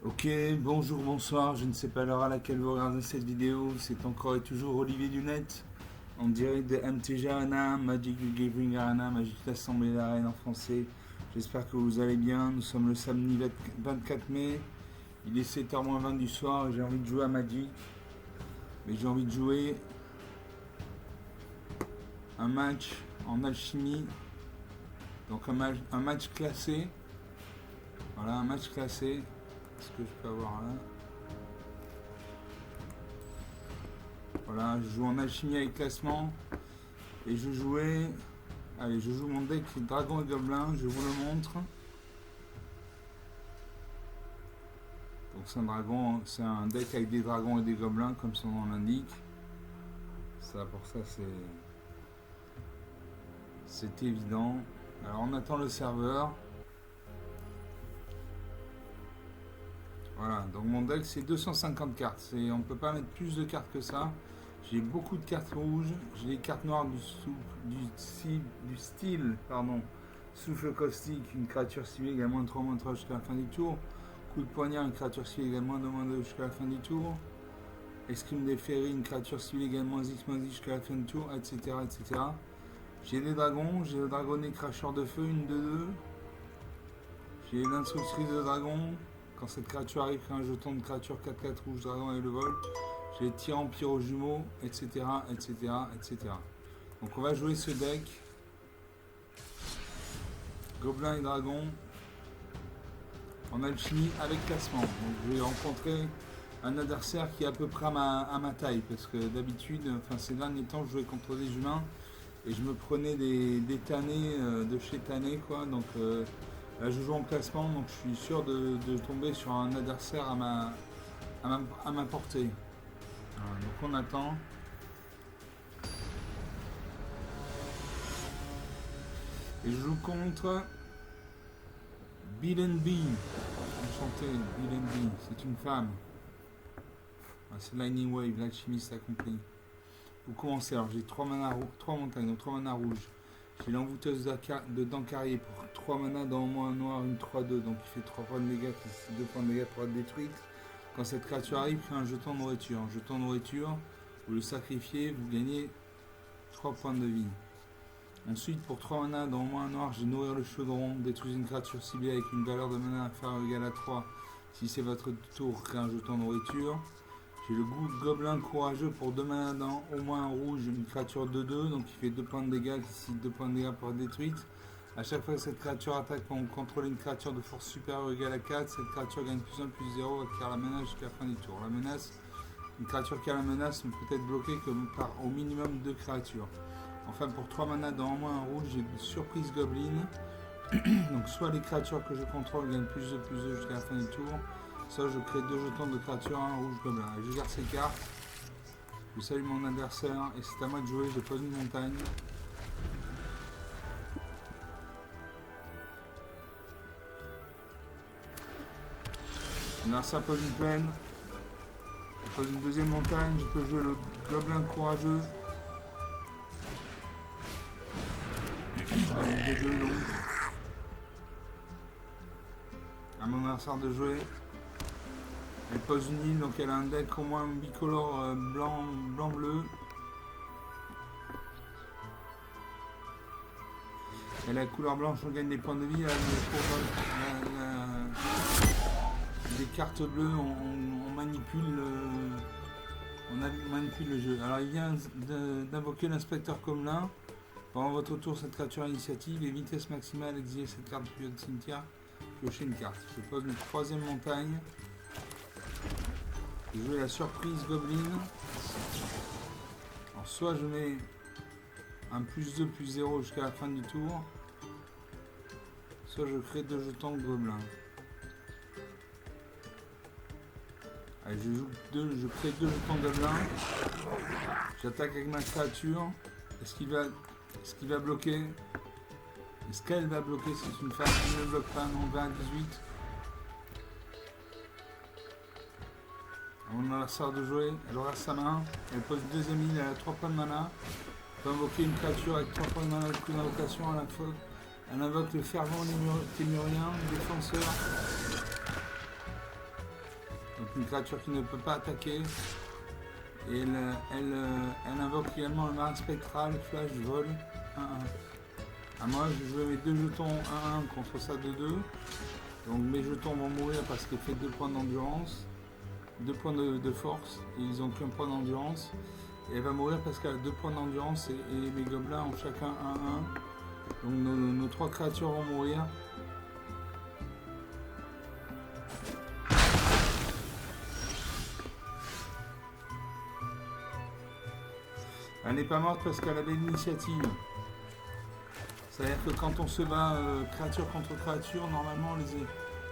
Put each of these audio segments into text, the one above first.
Ok, bonjour, bonsoir, je ne sais pas l'heure à laquelle vous regardez cette vidéo, c'est encore et toujours Olivier Lunette, en direct de MTG Arena, Magic the Gathering Arena, Magic l'Assemblée d'Arène en français. J'espère que vous allez bien, nous sommes le samedi 24 mai, il est 7h20 du soir et j'ai envie de jouer à Magic, mais j'ai envie de jouer un match en alchimie, donc un match classé, voilà un match classé, ce que je peux avoir là. Voilà, je joue en alchimie avec classement et je jouais. Allez, je joue mon deck Dragon et Gobelin, je vous le montre. Donc c'est un dragon, c'est un deck avec des dragons et des gobelins comme son nom l'indique. Ça pour ça c'est évident. Alors on attend le serveur. Voilà, donc mon deck c'est 250 cartes. On ne peut pas mettre plus de cartes que ça. J'ai beaucoup de cartes rouges. J'ai les cartes noires du style, souffle caustique, une créature ciblée égale -3, -3 jusqu'à la fin du tour. Coup de poignard, une créature ciblée égale -2 jusqu'à la fin du tour. Escrime des ferries, une créature ciblée égale -X jusqu'à la fin du tour, etc. etc. J'ai des dragons, j'ai le dragonnet cracheur de feu, une 2-2. J'ai l'instructrice de dragon. Quand cette créature arrive, crée un jeton de créature 4-4 rouge, dragon et le vol. J'ai les tyrans pyro jumeaux, etc. etc. etc. Donc on va jouer ce deck. Gobelin et dragon. En alchimie avec classement. Donc je vais rencontrer un adversaire qui est à peu près à ma taille. Parce que d'habitude, ces derniers temps, je jouais contre des humains. Et je me prenais des tannés de chez Tanné, quoi. Donc là, je joue en classement. Donc je suis sûr de tomber sur un adversaire à ma portée. Voilà, donc on attend. Et je joue contre Bill B. Enchanté, Bill B. C'est une femme. C'est Lightning Wave, l'alchimiste accompli. Pour commencer, alors j'ai 3 montagnes, donc 3 mana rouges. J'ai l'envoûteuse de Dancarie pour 3 mana dans au moins un noir, une 3-2. Donc il fait 3 points de dégâts, 2 points de dégâts pour être détruite. Quand cette créature arrive, crée un jeton de nourriture. Un jeton de nourriture, vous le sacrifiez, vous gagnez 3 points de vie. Ensuite, pour 3 mana dans au moins un noir, j'ai nourrir le chaudron, détruire une créature ciblée avec une valeur de mana inférieure ou égale à 3. Si c'est votre tour, créez un jeton de nourriture. J'ai le gobelin courageux pour 2 mana dans au moins un rouge, une créature 2-2, donc il fait 2 points de dégâts, ici 2 points de dégâts pour être détruite. A chaque fois que cette créature attaque pour contrôler une créature de force supérieure ou égale à 4, cette créature gagne +1/+0 et acquiert la menace jusqu'à la fin du tour. La menace, une créature qui a la menace ne peut être bloquée que par au minimum 2 créatures. Enfin, pour 3 mana dans au moins un rouge, j'ai une surprise goblin. Donc soit les créatures que je contrôle gagnent +2/+2 jusqu'à la fin du tour, soit je crée 2 jetons de créatures, un rouge gobelin. Et je gère ces cartes. Je salue mon adversaire et c'est à moi de jouer, je pose une montagne. L'adversaire pose une plaine. Je pose une deuxième montagne, je peux jouer le gobelin courageux. À mon adversaire de jouer. Elle pose une île, donc elle a un deck au moins bicolore blanc-bleu. Elle a la couleur blanche, on gagne des points de vie. Des cartes bleues, on manipule le jeu. Alors il vient d'invoquer l'inspecteur Comelin. Pendant votre tour, cette créature à initiative et vitesse maximale, exilez cette carte du cimetière, piochez une carte. Je pose une troisième montagne. Je joue la surprise Goblin. Alors soit je mets un +2/+0 jusqu'à la fin du tour, soit je crée 2 jetons de Gobelin. Allez, je crée 2 jetons de Gobelin. J'attaque avec ma créature. Est-ce qu'il va bloquer? Est-ce qu'elle va bloquer? C'est une femme qui ne bloque pas, non, 20 à 18. On a la sort de jouer, elle aura sa main, elle pose deuxième île, elle a 3 points de mana. Elle peut invoquer une créature avec 3 points de mana avec une invocation à la fois. Elle invoque le fervent témurien, défenseur. une créature qui ne peut pas attaquer. Et elle invoque également le marin spectral, flash, vol, 1-1. Ah, moi je jouais mes 2 jetons 1-1 contre ça 2-2. Donc mes jetons vont mourir parce qu'ils font 2 points d'endurance, 2 points de force, et ils ont qu'un point d'endurance. Et elle va mourir parce qu'elle a 2 points d'endurance et mes gobelins ont chacun 1-1. Donc nos 3 créatures vont mourir. Elle n'est pas morte parce qu'elle avait l'initiative. C'est-à-dire que quand on se bat créature contre créature, normalement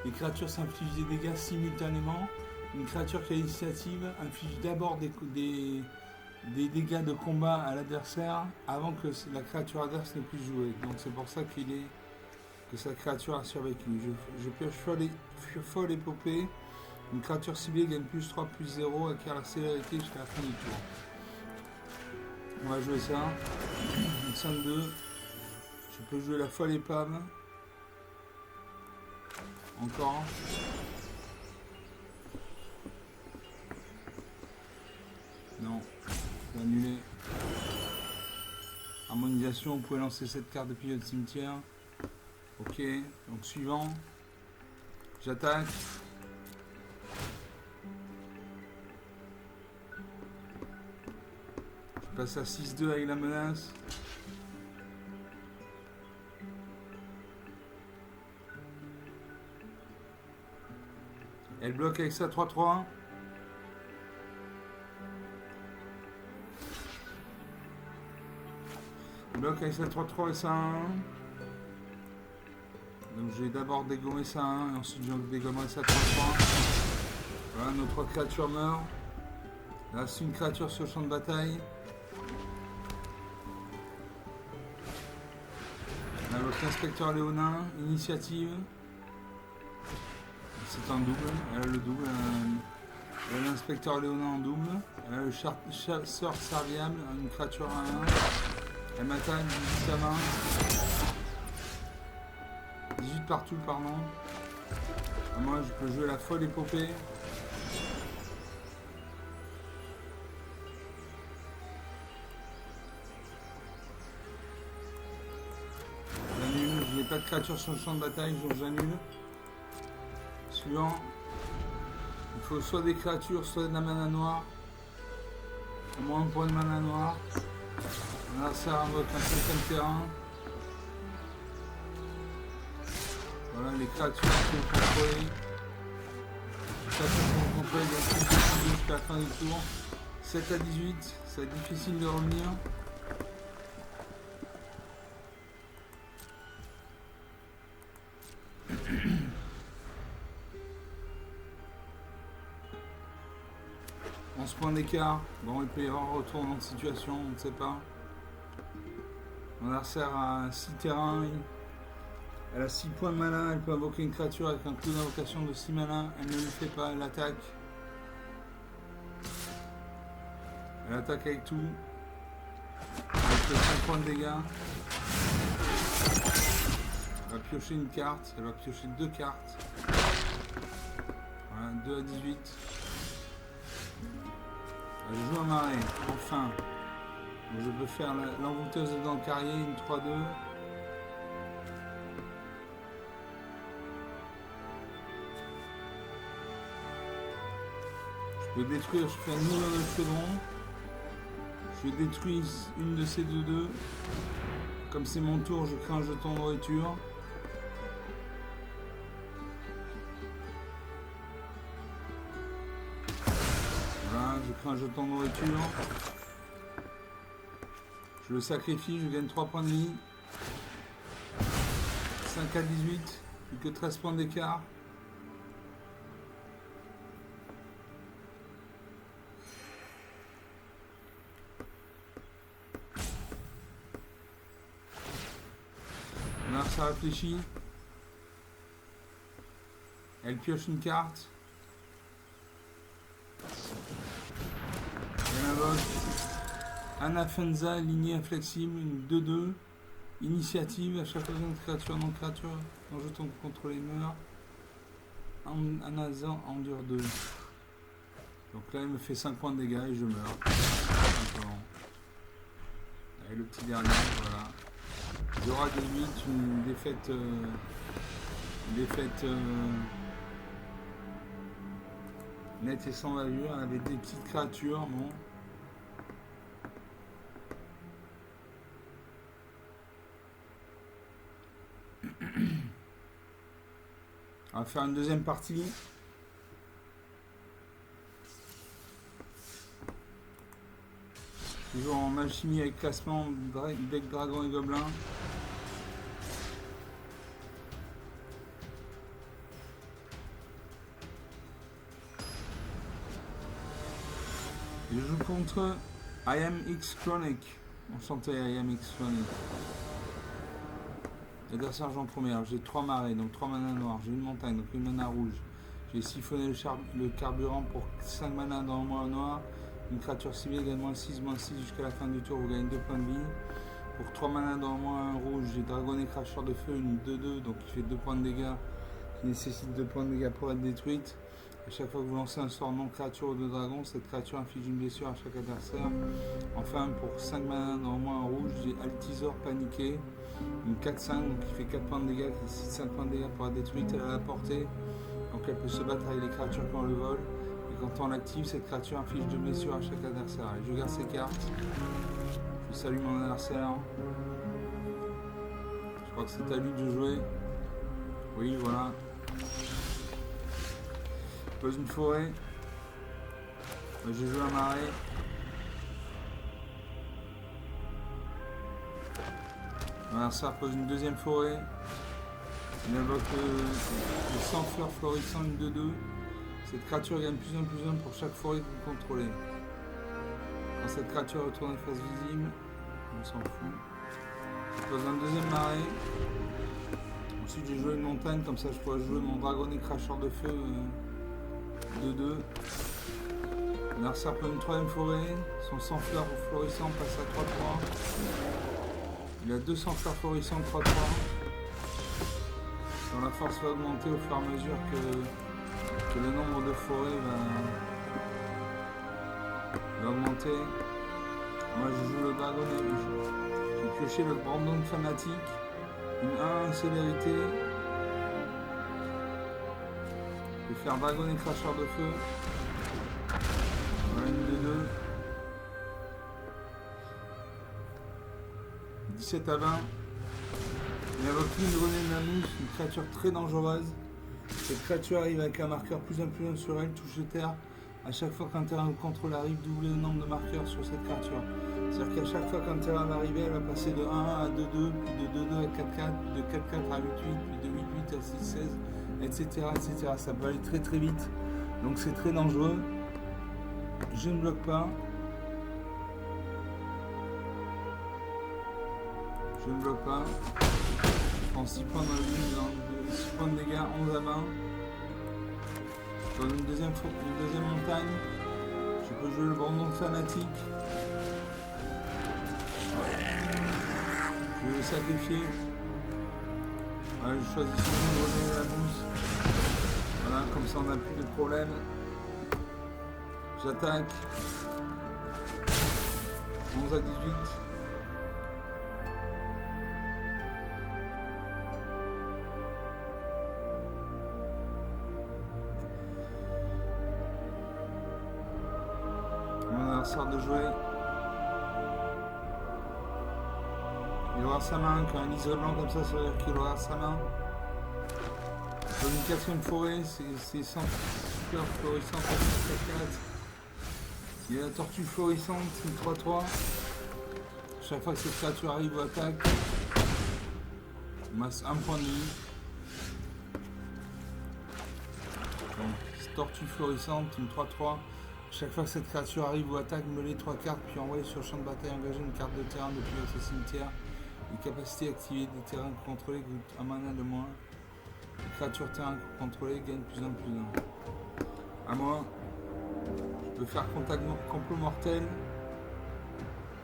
les créatures s'infligent des dégâts simultanément. Une créature qui a l'initiative inflige d'abord des dégâts de combat à l'adversaire avant que la créature adverse ne puisse jouer. Donc c'est pour ça que sa créature a survécu. Je pioche folle épopée. Une créature ciblée gagne plus 3, plus 0, acquiert la célérité jusqu'à la fin du tour. On va jouer ça. Une 5-2. Je peux jouer la folle épave. Encore. Non. Je vais annuler. Harmonisation, vous pouvez lancer cette carte depuis votre cimetière. Ok. Donc suivant. J'attaque. Je passe à 6-2 avec la menace. Elle bloque avec sa 3-3. Bloque avec sa 3-3 et sa 1-1. Donc je vais d'abord dégommer sa 1 et ensuite je dégommerai sa 3-3. Voilà, nos 3 créatures meurent. Là c'est une créature sur le champ de bataille. On a votre inspecteur léonin, initiative. C'est un double, elle a le double. Elle a l'inspecteur léonin en double. Elle a le chasseur serviable, une créature à 1. Elle m'attaque 18 à 20. 18 partout, pardon. Moi je peux jouer la folle épopée. J'annule, je n'ai pas de créature sur le champ de bataille, donc j'annule. Suivant. Il faut soit des créatures, soit de la mana noire. Au moins un point de mana noire. Là ça invoque un 5e terrain. Voilà les créatures qui sont contrôlées. Les créatures qui sont contrôlées donc jusqu'à la fin du tour. 7 à 18, c'est difficile de revenir. On se point d'écart. Bon, il peut y avoir un retournement de situation, on ne sait pas. Mon adversaire a 6 terrains. Elle a 6 points de mana. Elle peut invoquer une créature avec un coût d'invocation de 6 mana. Elle ne le fait pas, elle attaque. Elle attaque avec tout. Elle fait 5 points de dégâts. Elle va piocher une carte. Elle va piocher 2 cartes. Voilà, 2 à 18. Je joue un marais, enfin. Donc je peux faire l'envoûteuse dans le carrier, une 3-2. Je peux détruire, je fais un mur de chaudron. Je détruis une de ces 2-2. Comme c'est mon tour, je crée un jeton de nourriture. Je crée un jeton de nourriture. Je le sacrifie, je gagne 3 points de vie. 5 à 18, plus que 13 points d'écart. Là, ça réfléchit. Elle pioche une carte. Anafenza, lignée inflexible, une 2-2. Initiative, à chaque fois une créature non créature dont je tombe contre les meurs. Anazan endure 2. Donc là, il me fait 5 points de dégâts et je meurs. Simplement. Et le petit dernier, voilà. Zora de 8, une défaite. Nette et sans allure, avec des petites créatures, bon. On va faire une deuxième partie. Toujours en alchimie avec classement deck dragon et gobelin. Je joue contre I Am X Chronic. Enchanté I Am X Chronic. Adversaire en première. J'ai 3 marées, donc 3 manas noirs. J'ai une montagne, donc une mana rouge. J'ai siphonné le carburant pour 5 manas dans le moins noir. Une créature ciblée gagne -6 jusqu'à la fin du tour. Vous gagnez 2 points de vie. Pour 3 manas dans le moins rouge, j'ai dragonné cracheur de feu, une 2-2, donc qui fait 2 points de dégâts. Qui nécessite 2 points de dégâts pour être détruite. À chaque fois que vous lancez un sort non créature ou de dragon, cette créature inflige une blessure à chaque adversaire. Enfin, pour 5 manas dans le moins rouge, j'ai Altisor paniqué. Une 4-5, donc qui fait 4 points de dégâts, qui nécessite 5 points de dégâts pour être détruite. Elle a la portée, donc elle peut se battre avec les créatures qui ont le vol. Et quand on l'active, cette créature inflige 2 blessures à chaque adversaire. Allez, je garde ces cartes. Je salue mon adversaire. Je crois que c'est à lui de jouer. Oui, voilà. Je pose une forêt. J'ai joué un marais. Mon adversaire pose une deuxième forêt. Il invoque le 100 fleurs florissant, une 2-2. Cette créature gagne plus 1 plus 1 pour chaque forêt que vous contrôlez. Quand cette créature retourne en face visible, on s'en fout. Je pose un deuxième marais. Ensuite j'ai joué une montagne, comme ça je pourrais jouer mon dragonnet cracheur de feu 2-2. L'adversaire pose une troisième forêt. Son 100 fleurs florissant passe à 3-3. Il a 200 fleurs florissantes 3-3. Dont la force va augmenter au fur et à mesure que le nombre de forêts va augmenter. Moi je joue le dragonnet. J'ai pioché le Brandon fanatique. Une 1 célérité. Je vais faire dragonnet cracheur de feu. Voilà, une 2-2. 17 à 20. Il invoque une grenade de la mousse, une créature très dangereuse. Cette créature arrive avec un marqueur plus 1 sur elle, touche terre. À chaque fois qu'un terrain contrôle arrive, doublez le nombre de marqueurs sur cette créature. C'est-à-dire qu'à chaque fois qu'un terrain va arriver, elle va passer de 1 à 2-2, puis de 2-2 à 4-4, puis de 4-4 à 8-8, puis de 8-8 à 6-16, etc., etc. Ça peut aller très très vite. Donc c'est très dangereux. Je ne bloque pas. Je ne bloque pas. Je prends 6 points dans le vide, 6 points de dégâts, 11 à 20. Je donne une deuxième montagne. Je peux jouer le Brandon fanatique. Je vais le sacrifier. Voilà, je choisis une grenade à la mousse. Voilà, comme ça on n'a plus de problème. J'attaque. 11 à 18. Sort de jouer. Il aura sa main, quand un liseré blanc comme ça veut dire qu'il aura sa main. Dans une quatrième forêt, c'est 100 fleurs florissantes à 4. Il y a la tortue florissante, une 3-3. Chaque fois que cette créature arrive ou attaque, on masse 1 point de vie. Donc, tortue florissante, une 3-3. Chaque fois que cette créature arrive ou attaque, mêlez 3 cartes, puis envoyez sur le champ de bataille, engagez une carte de terrain depuis votre cimetière. Les capacités activées des terrains contrôlés coûtent un mana de moins. Les créatures terrain contrôlées gagnent plus 1 plus 1. À moi, je peux faire contact complot mortel.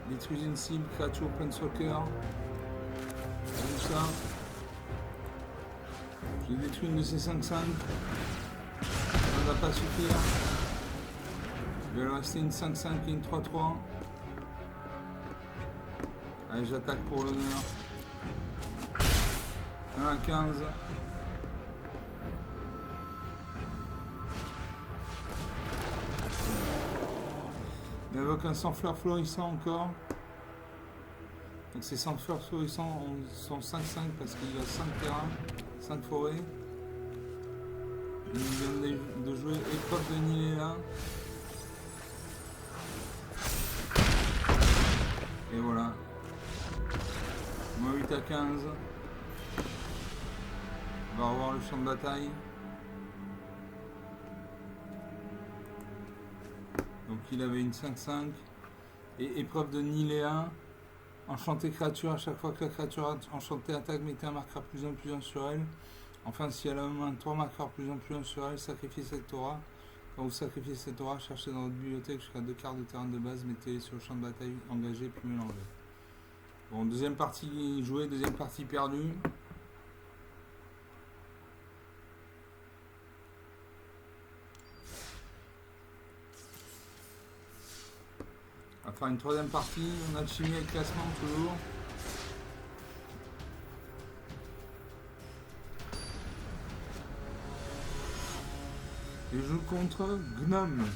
Détruisez une cible, créature open soccer. Comme ça. Je détruis une de ces 5-5. Ça ne va pas suffire. Il va lui rester une 5-5 et une 3-3. Allez, j'attaque pour l'honneur. 1 à 15. Il invoque un sans-fleur florissant encore. Donc ces sans-fleurs florissants sont 5-5 parce qu'il a 5 terrains, 5 forêts. Il vient de jouer épreuve de Niléa. Et voilà. Moins 8 à 15. On va revoir le champ de bataille. Donc il avait une 5-5. Et épreuve de Niléa. Enchanter créature, à chaque fois que la créature enchantée attaque, mettez un marqueur +1/+1 sur elle. Enfin, si elle a au moins 3 marqueurs +1/+1 sur elle, sacrifiez cette aura. Quand vous sacrifiez cette aura, cherchez dans votre bibliothèque jusqu'à 2 cartes de terrain de base, mettez-les sur le champ de bataille, engagez puis mélangez. Bon, deuxième partie jouée, deuxième partie perdue. On va faire une troisième partie, on a chimie et le classement toujours. Et je joue contre Gnome.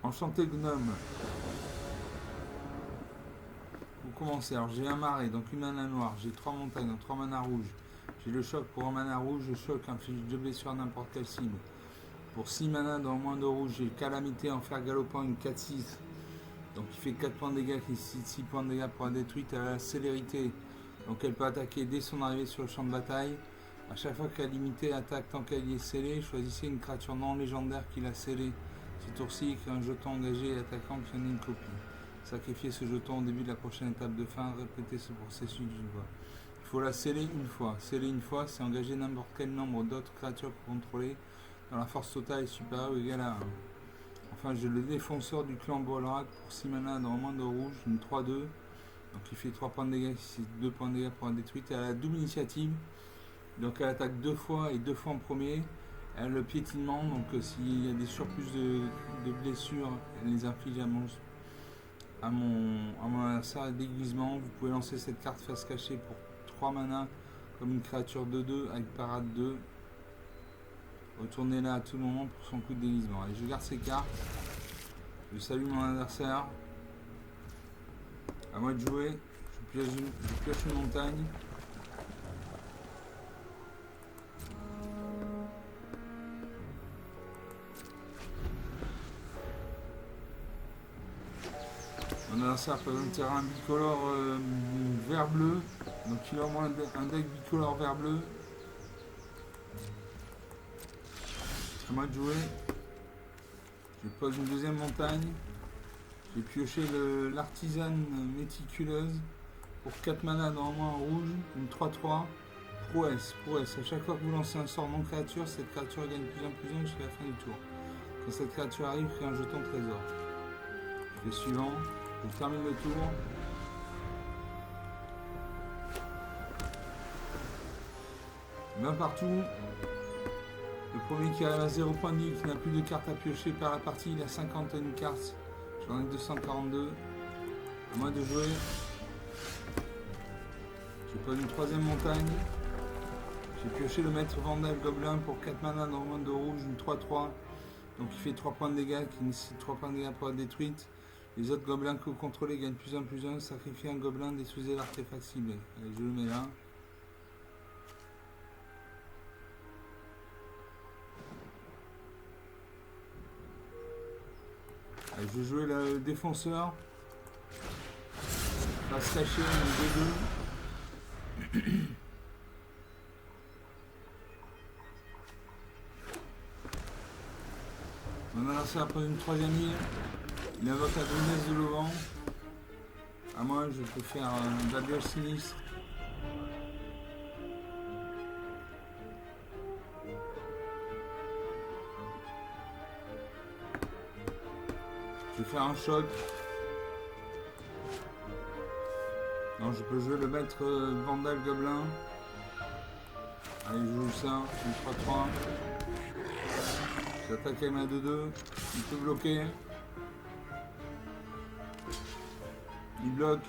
Enchanté Gnome. Vous commencez, alors j'ai un marais, donc une mana noire, j'ai 3 montagnes, donc 3 mana rouges. J'ai le choc pour un mana rouge, le choc inflige 2 blessures à n'importe quelle cible. Pour 6 mana dans moins de rouge, j'ai calamité, enfer galopant, une 4-6. Donc il fait 4 points de dégâts, qui cite 6 points de dégâts pour la détruite à la célérité. Donc elle peut attaquer dès son arrivée sur le champ de bataille. A chaque fois qu'elle limité attaque tant qu'elle y est scellée, choisissez une créature non légendaire qui l'a scellée. Ce tour-ci, écrit un jeton engagé et attaquant qui en a une copie. Sacrifiez ce jeton au début de la prochaine étape de fin, répétez ce processus d'une fois. Il faut la sceller une fois. Sceller une fois, c'est engager n'importe quel nombre d'autres créatures contrôlées dont la force totale est supérieure ou égale à 1. Enfin, j'ai le défenseur du clan Bolrak pour 6 mana dans moins de rouge, une 3-2. Donc il fait 3 points de dégâts, c'est 2 points de dégâts pour la détruite. Elle a la double initiative. Donc elle attaque 2 fois et 2 fois en premier. Elle a le piétinement, donc s'il y a des surplus de blessures, elle les inflige à mon adversaire. Déguisement, vous pouvez lancer cette carte face cachée pour 3 mana comme une créature 2-2 avec parade 2. Retournez-la à tout moment pour son coup de déguisement. Allez, je garde ces cartes. Je salue mon adversaire. À moi de jouer. Je pioche une montagne. Mon adversaire présente un terrain bicolore vert-bleu. Donc il a au moins un deck bicolore vert-bleu. À moi de jouer. Je pose une deuxième montagne. J'ai pioché l'artisane méticuleuse pour 4 mana normalement en rouge, une 3-3. Prouesse. À chaque fois que vous lancez un sort non créature, cette créature gagne +1/+1 jusqu'à la fin du tour. Quand cette créature arrive, crée un jeton trésor. Je fais suivant. Je termine le tour. Main partout. Le premier qui arrive à 0 point de vie, qui n'a plus de cartes à piocher par la partie, il a 51 cartes. J'en ai 242. À moi de jouer. Je pose une troisième montagne. J'ai pioché le maître Vandal Gobelin pour 4 mana dans le monde de rouge, une 3-3. Donc il fait 3 points de dégâts, qui nécessite 3 points de dégâts pour la détruite. Les autres gobelins que vous contrôlez gagnent +1/+1. Sacrifiez un gobelin, détruisez l'artefact ciblé. Allez, je le mets là. Allez, je vais jouer le défenseur. Va se cacher, un 2-2. On a lancé après une troisième île. Il invoque la Brunesse de Levant. À moi, je peux faire un Babiole sinistre. Je vais faire un choc. Non, je peux jouer le maître Vandal Gobelin. Allez, je joue ça. Une 3-3. J'attaque avec ma 2-2. Il peut bloquer. Il bloque.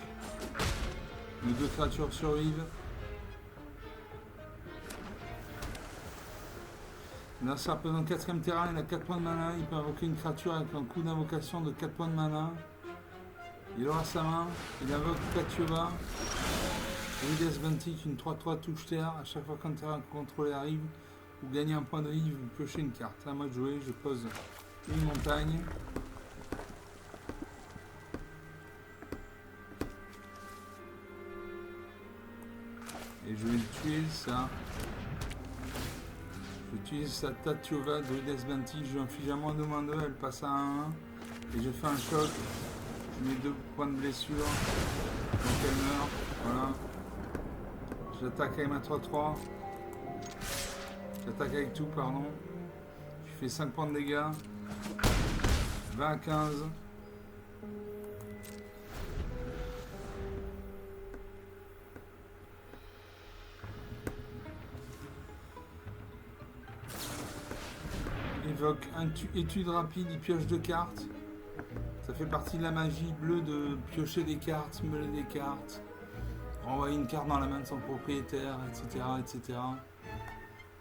Les 2 créatures survivent. L'adversaire posant 4ème terrain, il a 4 points de mana. Il peut invoquer une créature avec un coup d'invocation de 4 points de mana. Il aura sa main. Il invoque Katiova. Druides Ventic, une 3-3 touche terre. À chaque fois qu'un terrain contrôlé arrive, vous gagnez un point de vie, vous piochez une carte. À moi de jouer, je pose une montagne. Et je vais tuer ça. J'utilise sa Tatiova Druides Ventic, je lui inflige à -2/-2, elle passe à 1-1. Et je fais un choc. Je mets 2 points de blessure. Donc elle meurt. Voilà. J'attaque avec ma 3-3. J'attaque avec tout, pardon. Je fais 5 points de dégâts. 20 à 15. Évoque un étude rapide, il pioche 2 cartes. Ça fait partie de la magie bleue de piocher des cartes, mêler des cartes, renvoyer une carte dans la main de son propriétaire, etc. etc.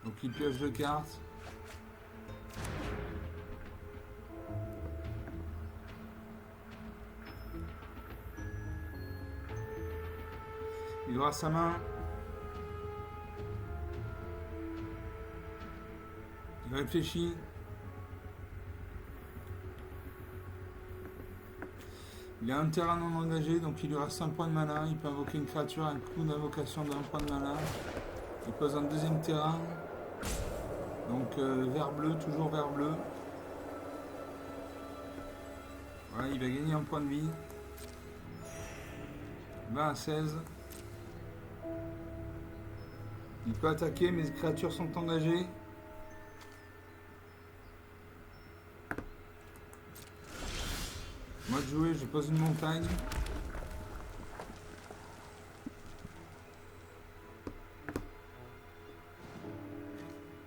Donc il pioche 2 cartes. Il aura sa main. Il réfléchit. Il a un terrain non engagé, donc il lui reste 1 point de mana. Il peut invoquer une créature à un coup d'invocation d'1 point de mana. Il pose un 2ème terrain. Donc vert bleu, toujours vert bleu. Voilà, il va gagner 1 point de vie. 20 à 16. Il peut attaquer, mais les créatures sont engagées. Moi de jouer, je pose une montagne.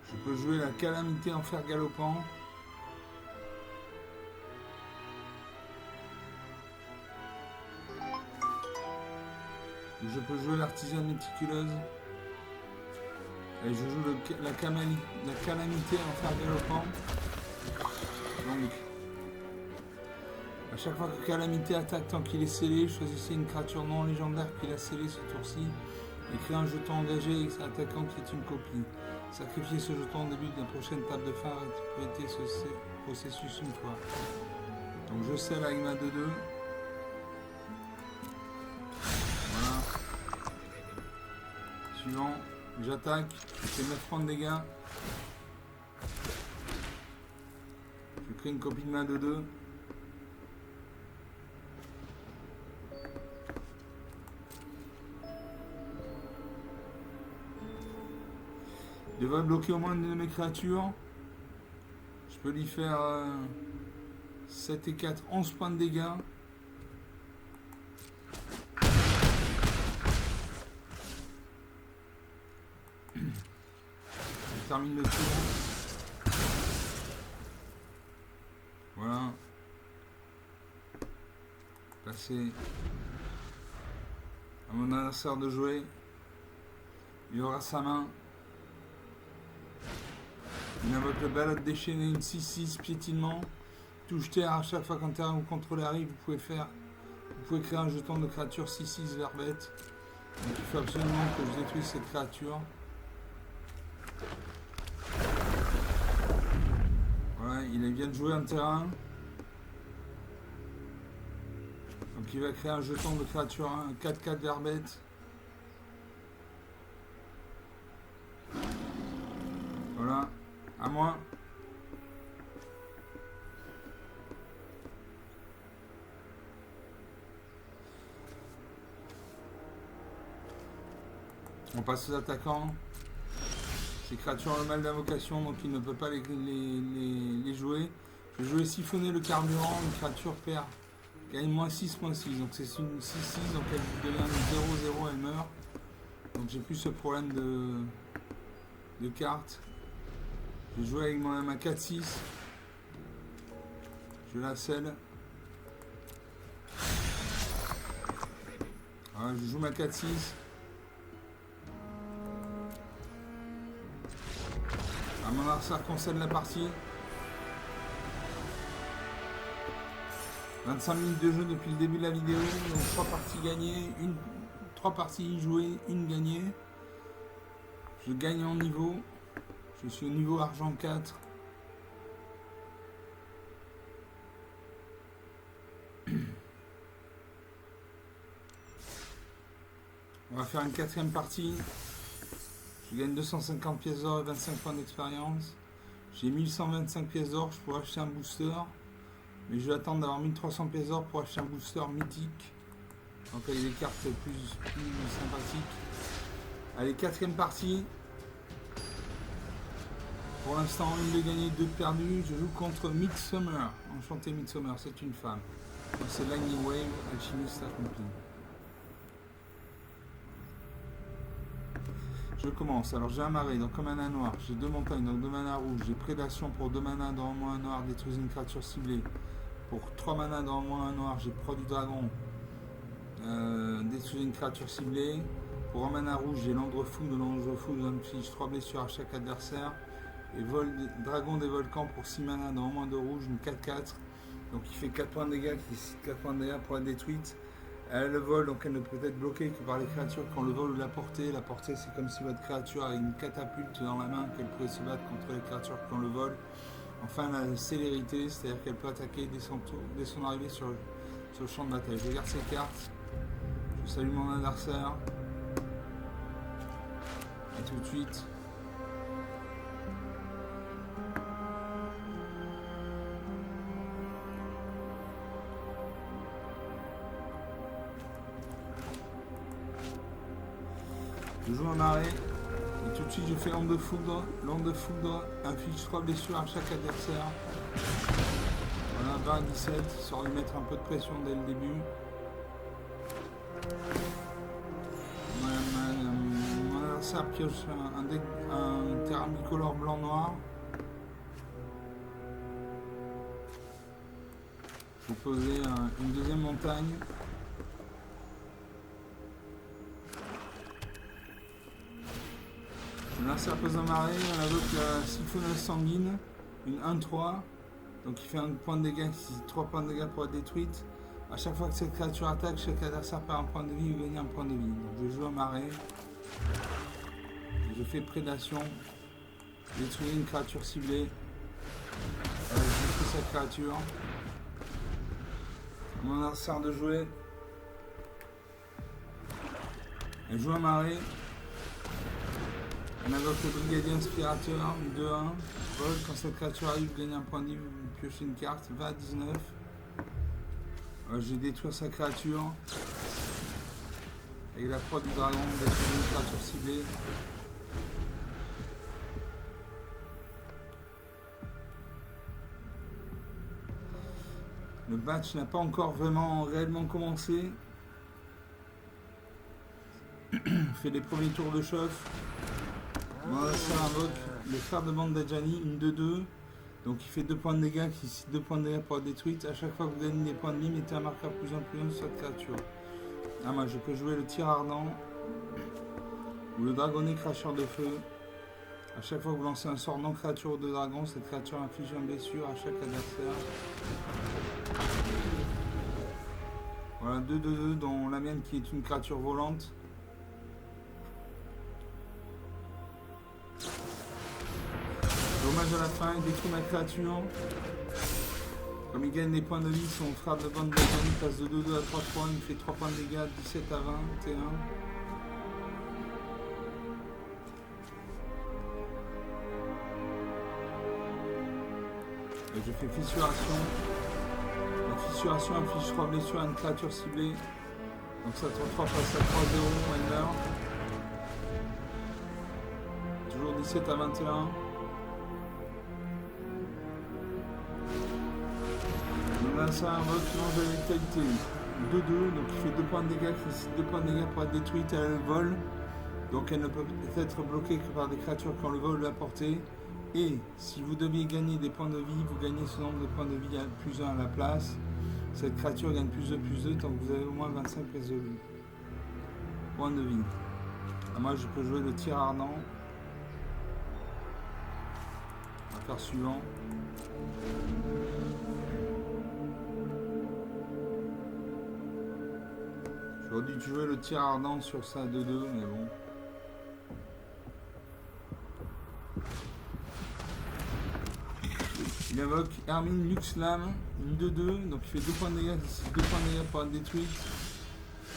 Je peux jouer la calamité en fer galopant. Je peux jouer l'artisane méticuleuse. Et je joue la calamité en fer galopant. Donc, à chaque fois que Calamité attaque tant qu'il est scellé, choisissez une créature non légendaire qu'il a scellée ce tour-ci et créez un jeton engagé avec sa attaquant qui est une copie. Sacrifiez ce jeton au début de la prochaine table de fin et répétez ce processus une fois. Donc je scelle avec ma 2-2. Voilà. Suivant, j'attaque, je fais 9 points de dégâts. Je crée une copie de ma 2-2. Il devrait bloquer au moins une de mes créatures. Je peux lui faire 7 et 4, 11 points de dégâts. Je termine le tour. Voilà. Passer à mon adversaire de jouer. Il aura sa main. Il invoque le balade déchaîné, une 6-6, piétinement. Touche terre, à chaque fois qu'un terrain vous contrôlez arrive, vous pouvez créer un jeton de créature 6-6 verbette. Donc il faut absolument que je détruise cette créature. Voilà, il vient de jouer un terrain. Donc il va créer un jeton de créature 4-4 verbette. Voilà. À moi. On passe aux attaquants. Ces créatures ont le mal d'invocation, donc il ne peut pas les jouer. Je vais jouer siphonner le carburant. Une créature perd, gagne -6, -6. Donc c'est une 6-6, donc elle devient 0-0, elle meurt. Donc j'ai plus ce problème de cartes. Je joue avec ma 4-6. Je la scelle. Voilà, je joue ma 4-6. À mon adversaire concède la partie. 25 minutes de jeu depuis le début de la vidéo, donc 3 parties gagnées, 3 parties jouées, une gagnée. Je gagne en niveau. Je suis au niveau argent 4. On va faire une 4e partie. Je gagne 250 pièces d'or et 25 points d'expérience. J'ai 1125 pièces d'or, je pourrais acheter un booster. Mais je vais attendre d'avoir 1300 pièces d'or pour acheter un booster mythique. Donc il y a des cartes plus sympathiques. Allez, 4e partie. Pour l'instant, une de gagnée, 2 de perdues. Je joue contre Midsummer. Enchanté Midsummer, c'est une femme. C'est Lightning Wave, alchimiste accompli. Je commence. Alors j'ai un marais, donc comme mana noir. J'ai 2 montagnes, donc 2 mana rouge. J'ai prédation pour 2 mana dans moins 1 noir, détruire une créature ciblée. Pour 3 mana dans moins 1 noir, j'ai proie du dragon. Détruire une créature ciblée. Pour 1 mana rouge, j'ai l'ombre fou. De l'ombre fou, j'inflige 3 blessures à chaque adversaire. Et dragon des volcans pour 6 mana dans moins de rouge, une 4-4. Donc il fait 4 points de dégâts, qui 4 points de dégâts pour être détruite. Elle le vole, donc elle ne peut être bloquée que par les créatures quand le vol ou la portée. La portée, c'est comme si votre créature avait une catapulte dans la main, qu'elle pouvait se battre contre les créatures quand le vol. Enfin, la célérité, c'est-à-dire qu'elle peut attaquer dès son arrivée sur le champ de bataille. Je regarde ses cartes. Je salue mon adversaire. Et tout de suite. Je joue un marais. Et tout de suite, je fais l'onde de foudre. L'onde de foudre inflige 3 blessures à chaque adversaire. Voilà, 20 à 17, sans lui mettre un peu de pression dès le début. Mon adversaire pioche un terrain bicolore blanc-noir. Je vais poser une 2e montagne. L'adversaire pose un marais, on invoque la siphonneuse sanguine, une 1-3, donc il fait un point de dégâts, 3 points de dégâts pour être détruite. A chaque fois que cette créature attaque, chaque adversaire perd un point de vie ou gagne un point de vie. Donc je joue un marais, je fais prédation, détruire une créature ciblée, je détruis cette créature. Mon adversaire de jouer, elle joue un marais. On invoque le brigadier inspirateur, 2-1, vol, quand cette créature arrive, gagne un point de vie, vous piochez une carte, 20 à 19. Je vais détruire sa créature. Avec la proie du dragon, détruire une créature ciblée. Le match n'a pas encore réellement commencé. On fait les premiers tours de chauffe. Mon adversaire invoque le frère de bande d'Adjani, une 2-2. Donc il fait 2 points de dégâts, qui 2 points de dégâts pour être détruite. À chaque fois que vous gagnez des points de vie, mettez un marqueur plus 1 sur cette créature. Ah, moi je peux jouer le tir ardent ou le dragonnet cracheur de feu. À chaque fois que vous lancez un sort non créature ou de dragon, cette créature inflige une blessure à chaque adversaire. Voilà, 2-2-2, dont la mienne qui est une créature volante. Dommage à la fin, il détruit ma créature. Comme il gagne des points de vie, son frère de bande d'Adjani passe de 2-2 à 3 points, il fait 3 points de dégâts, 17 à 21. Et je fais fissuration. La fissuration inflige 3 blessures à une créature ciblée. Donc ça 3 passe à 3-0, elle meurt. Toujours 17 à 21. Là, ça invoque l'ange de vitalité. 2-2, donc il fait 2 points de dégâts, qui 2 points de dégâts pour être détruite, elle vole. Donc elle ne peut être bloquée que par des créatures quand le vol l'a portée. Et si vous deviez gagner des points de vie, vous gagnez ce nombre de points de vie à plus 1 à la place. Cette créature gagne plus 2, tant que vous avez au moins 25 pièces de vie. points de vie. Ah, moi je peux jouer le tir ardent. On va faire suivant. J'aurais dû jouer le tir ardent sur ça 2-2, mais bon. Il invoque Hermine Luxlam, une 2-2, donc il fait 2 points de dégâts, 2 points de dégâts pour être détruite.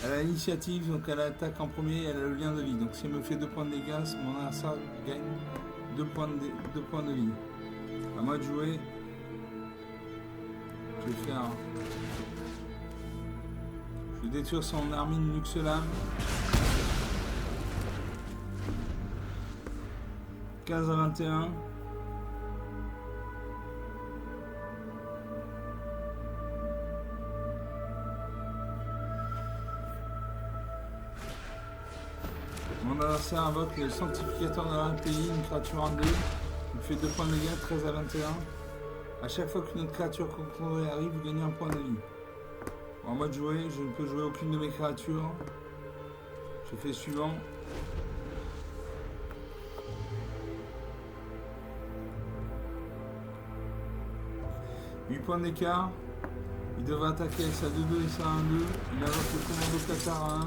Elle a l'initiative, donc elle attaque en premier et elle a le lien de vie. Donc si elle me fait 2 points de dégâts, mon adversaire gagne 2 points de vie. À moi de jouer. Je vais faire. Je vais détruire son Hermine Luxlam. 15 à 21. Mon adversaire invoque le sanctificateur de la pays, une créature en 2. Il fait 2 points de dégâts, 13 à 21. A chaque fois qu'une autre créature contrôlée arrive, vous gagnez un point de vie. En mode jouer, je ne peux jouer aucune de mes créatures. Je fais suivant. « 8 points d'écart. Il devrait attaquer avec sa 2-2 et sa 1-2. Il invoque le commando Qatar à 1.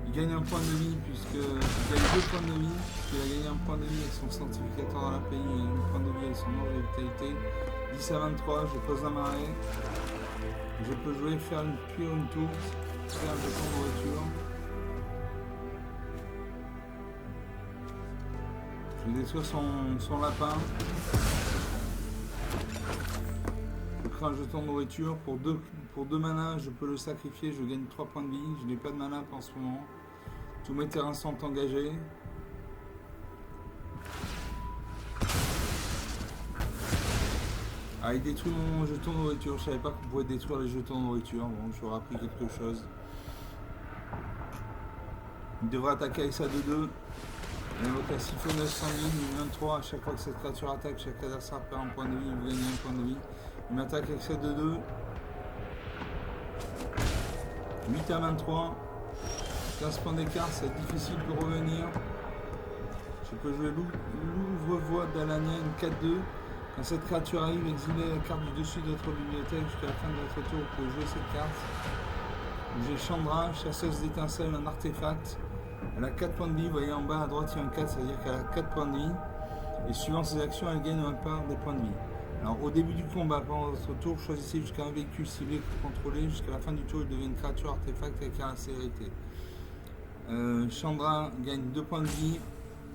Il gagne un point de vie puisque il gagne 2 points de vie. Il a gagné un point de vie avec son sanctificateur dans la pays et un point de vie avec son ordre de vitalité. 10 à 23, je pose la marée. Je peux jouer, faire une cuire une tour, faire un jeton de nourriture. Je vais détruire son lapin. Je crée un jeton de nourriture. Pour 2 manas, je peux le sacrifier, je gagne 3 points de vie. Je n'ai pas de mana en ce moment. Tous mes terrains sont engagés. Ah, il détruit mon jeton de nourriture. Je savais pas qu'on pouvait détruire les jetons de nourriture. Bon, j'aurais appris quelque chose. Il devrait attaquer avec sa 2-2. Il invoque la siphonneuse sanguine, 23. À chaque fois que cette créature attaque, chaque adversaire perd un point de vie. Vous gagnez un point de vie. Il m'attaque avec sa 2-2. 8 à 23. 15 points d'écart, c'est difficile de revenir. Je peux jouer l'ouvre-voie d'Alania, une 4-2. Quand cette créature arrive, exilez la carte du dessus de votre bibliothèque jusqu'à la fin de votre tour. Vous pouvez jouer cette carte. J'ai Chandra, chasseuse d'étincelles, un artefact. Elle a 4 points de vie. Vous voyez en bas à droite, il y a un 4, c'est-à-dire qu'elle a 4 points de vie. Et suivant ses actions, elle gagne un part des points de vie. Alors au début du combat, pendant votre tour, choisissez jusqu'à un véhicule ciblé contrôlé. Jusqu'à la fin du tour, il devient une créature artefact avec la célérité. Chandra gagne 2 points de vie.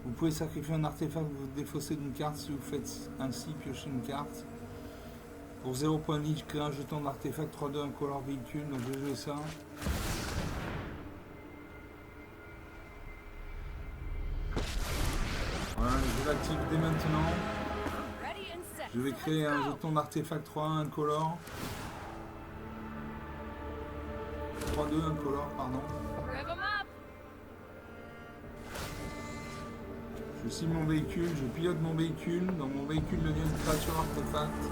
Vous pouvez sacrifier un artefact, vous défaussez d'une carte. Si vous faites ainsi, piochez une carte. Pour 0 points de vie, je crée un jeton d'artefact 3-2 incolore véhicule. Donc je vais jouer ça. Voilà, je l'active dès maintenant. Je vais créer un jeton d'artefact 3-1 incolore. 3-2 incolore, pardon. Je cible mon véhicule, je pilote mon véhicule, donc mon véhicule devient une créature artefact.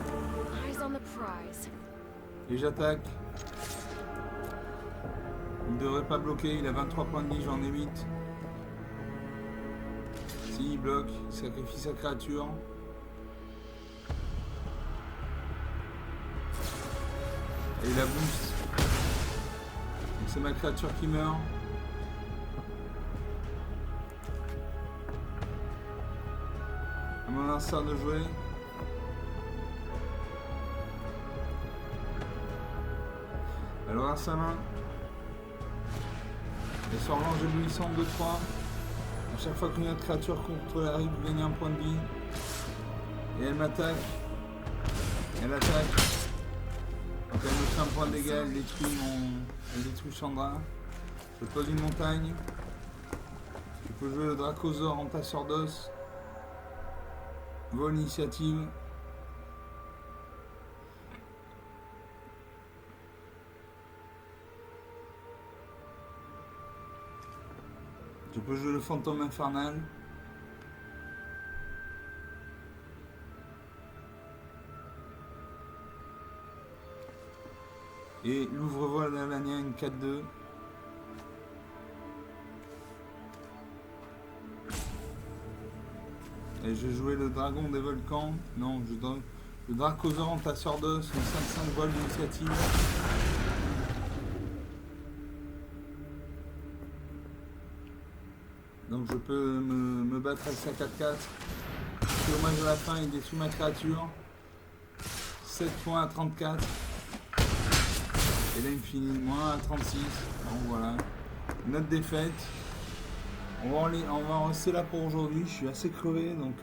Et j'attaque. Il ne devrait pas bloquer, il a 23 points de vie, j'en ai 8. Si, il bloque, il sacrifie sa créature. Et il la boost. Donc c'est ma créature qui meurt. À mon adversaire de jouer. Alors à sa main. Et sort l'ange éblouissant 2-3. À chaque fois qu'une autre créature contre arrive, vous gagnez un point de vie. Et elle m'attaque. Elle attaque. Donc elle me fait un point de dégâts, elle détruit Chandra. Je pose une montagne. Je peux jouer le Dracosaure en tasseur d'os. Vol initiative. Je peux jouer le fantôme infernal. Et l'ouvre-voile d'Alania, une 4-2. Et je jouais le dragon des volcans. Non, le Dracosaure entasseur d'os, le 5-5 vol d'initiative. Donc je peux me battre avec sa 4-4. Si au match de la fin il détruit ma créature. 7 points à 34. Et là il me finit moins à 36. Bon voilà. Notre défaite. On va en rester là pour aujourd'hui. Je suis assez crevé donc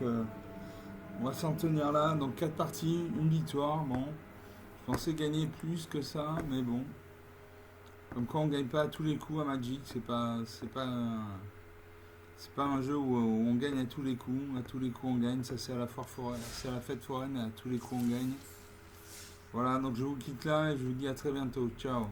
on va s'en tenir là. Donc 4 parties, une victoire. Bon. Je pensais gagner plus que ça, mais bon. Comme quoi on gagne pas à tous les coups à Magic, c'est pas un jeu où on gagne à tous les coups. À tous les coups on gagne, ça c'est à la c'est à la fête foraine, à tous les coups on gagne. Voilà, donc je vous quitte là et je vous dis à très bientôt. Ciao.